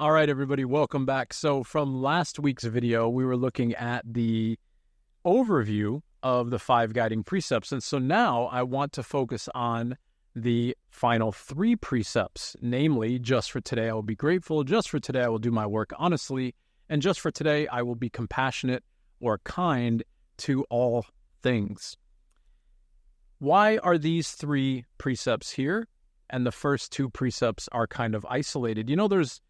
All right, everybody, welcome back. So from last week's video, we were looking at the overview of the 5 guiding precepts. And so now I want to focus on the final 3 precepts, namely, just for today, I will be grateful. Just for today, I will do my work honestly. And just for today, I will be compassionate or kind to all things. Why are these 3 precepts here? And the first 2 precepts are kind of isolated. You know, there's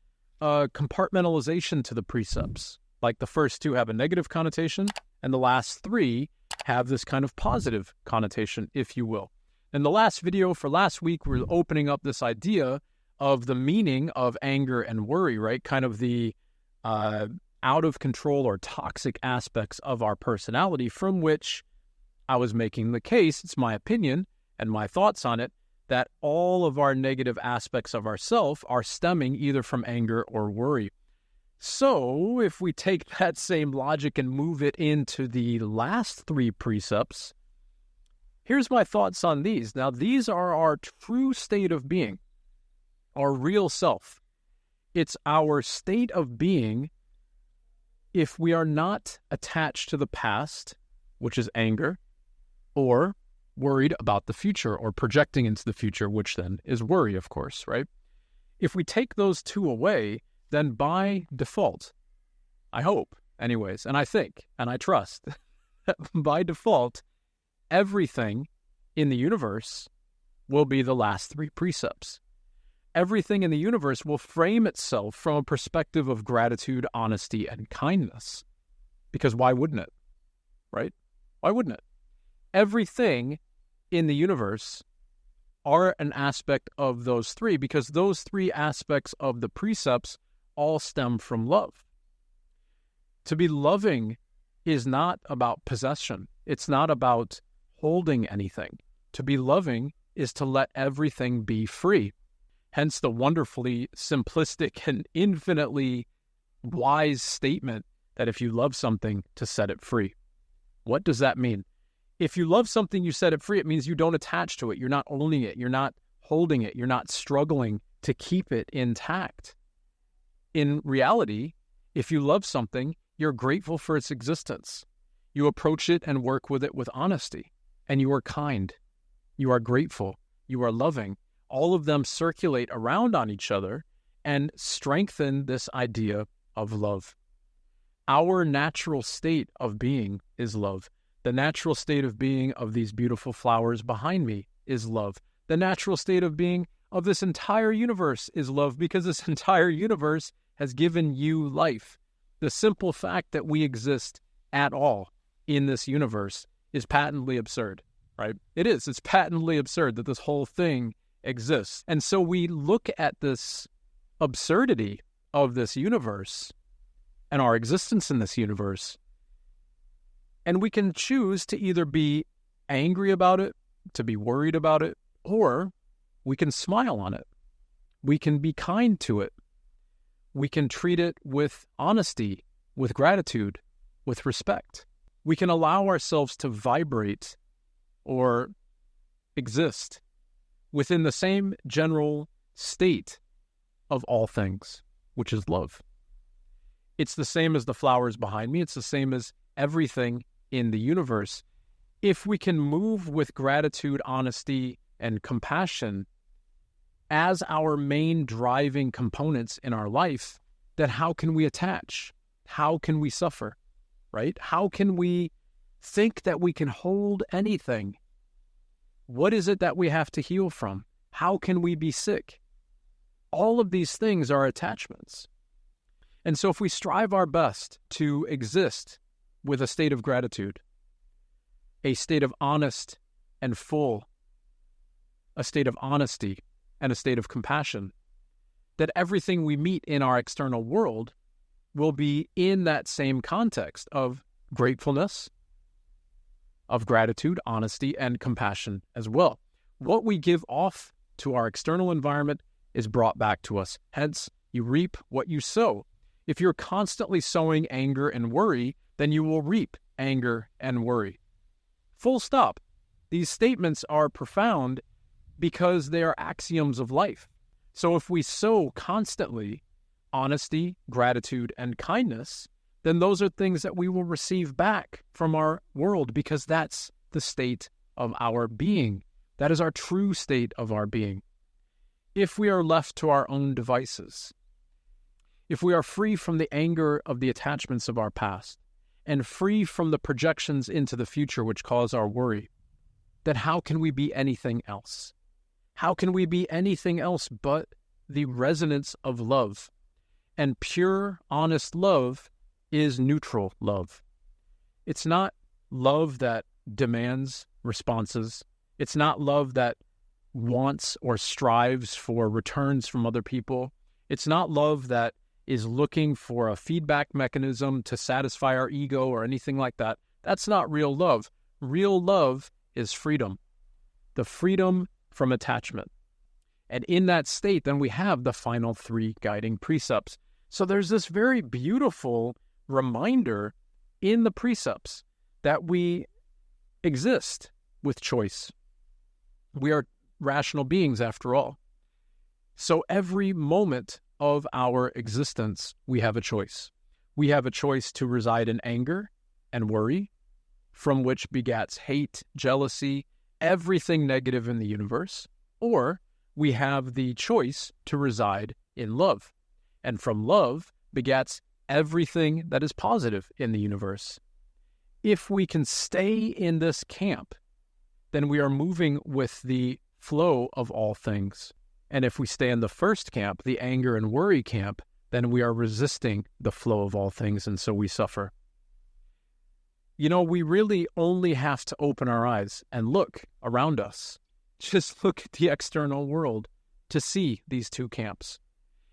compartmentalization to the precepts. Like the first 2 have a negative connotation, and the last 3 have this kind of positive connotation, if you will. In the last video for last week, we're opening up this idea of the meaning of anger and worry, right? Kind of the out of control or toxic aspects of our personality, from which I was making the case, it's my opinion and my thoughts on it, that all of our negative aspects of ourself are stemming either from anger or worry. So if we take that same logic and move it into the last 3 precepts, here's my thoughts on these. Now, these are our true state of being, our real self. It's our state of being if we are not attached to the past, which is anger, or worried about the future or projecting into the future, which then is worry, of course, right? If we take those 2 away, then by default, I hope, anyways, and I think, and I trust, by default, everything in the universe will be the last 3 precepts. Everything in the universe will frame itself from a perspective of gratitude, honesty, and kindness. Because why wouldn't it? Right? Why wouldn't it? Everything in the universe are an aspect of those 3, because those 3 aspects of the precepts all stem from love. To be loving is not about possession. It's not about holding anything. To be loving is to let everything be free. Hence the wonderfully simplistic and infinitely wise statement that if you love something, to set it free. What does that mean? If you love something, you set it free. It means you don't attach to it. You're not owning it. You're not holding it. You're not struggling to keep it intact. In reality, if you love something, you're grateful for its existence. You approach it and work with it with honesty. And you are kind. You are grateful. You are loving. All of them circulate around on each other and strengthen this idea of love. Our natural state of being is love. The natural state of being of these beautiful flowers behind me is love. The natural state of being of this entire universe is love, because this entire universe has given you life. The simple fact that we exist at all in this universe is patently absurd, right? It is. It's patently absurd that this whole thing exists. And so we look at this absurdity of this universe and our existence in this universe, and we can choose to either be angry about it, to be worried about it, or we can smile on it. We can be kind to it. We can treat it with honesty, with gratitude, with respect. We can allow ourselves to vibrate or exist within the same general state of all things, which is love. It's the same as the flowers behind me. It's the same as everything in the universe. If we can move with gratitude, honesty, and compassion as our main driving components in our life, then how can we attach? How can we suffer, right? How can we think that we can hold anything? What is it that we have to heal from? How can we be sick? All of these things are attachments. And so if we strive our best to exist with a state of gratitude, a state of honest and full, a state of honesty and a state of compassion, that everything we meet in our external world will be in that same context of gratefulness, of gratitude, honesty, and compassion as well. What we give off to our external environment is brought back to us. Hence, you reap what you sow. If you're constantly sowing anger and worry, then you will reap anger and worry. Full stop. These statements are profound because they are axioms of life. So if we sow constantly honesty, gratitude, and kindness, then those are things that we will receive back from our world, because that's the state of our being. That is our true state of our being. If we are left to our own devices, if we are free from the anger of the attachments of our past, and free from the projections into the future which cause our worry, then how can we be anything else? How can we be anything else but the resonance of love? And pure, honest love is neutral love. It's not love that demands responses. It's not love that wants or strives for returns from other people. It's not love that is looking for a feedback mechanism to satisfy our ego or anything like that. That's not real love. Real love is freedom, the freedom from attachment. And in that state, then we have the final 3 guiding precepts. So there's this very beautiful reminder in the precepts that we exist with choice. We are rational beings after all. So every moment of our existence, we have a choice. We have a choice to reside in anger and worry, from which begats hate, jealousy, everything negative in the universe, or we have the choice to reside in love, and from love begats everything that is positive in the universe. If we can stay in this camp, then we are moving with the flow of all things. And if we stay in the first camp, the anger and worry camp, then we are resisting the flow of all things, and so we suffer. You know, we really only have to open our eyes and look around us. Just look at the external world to see these 2 camps.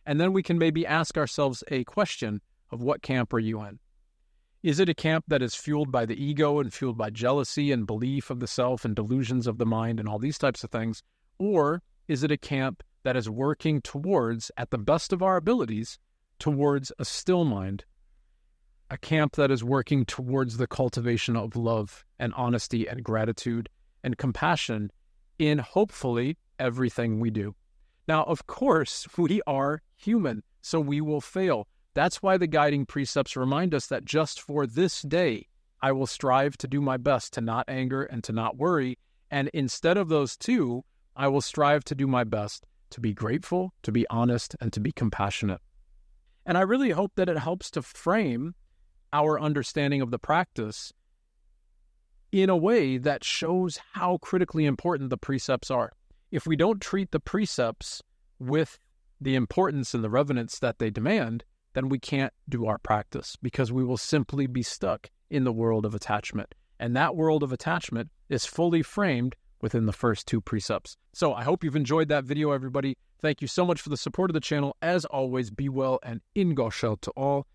And then we can maybe ask ourselves a question of, what camp are you in? Is it a camp that is fueled by the ego and fueled by jealousy and belief of the self and delusions of the mind and all these types of things? Or is it a camp that is working towards, at the best of our abilities, towards a still mind? A camp that is working towards the cultivation of love and honesty and gratitude and compassion in, hopefully, everything we do. Now, of course, we are human, so we will fail. That's why the guiding precepts remind us that just for this day, I will strive to do my best to not anger and to not worry. And instead of those 2, I will strive to do my best to be grateful, to be honest, and to be compassionate. And I really hope that it helps to frame our understanding of the practice in a way that shows how critically important the precepts are. If we don't treat the precepts with the importance and the reverence that they demand, then we can't do our practice, because we will simply be stuck in the world of attachment. And that world of attachment is fully framed within the first 2 precepts. So I hope you've enjoyed that video, everybody. Thank you so much for the support of the channel. As always, be well and in Gassho to all.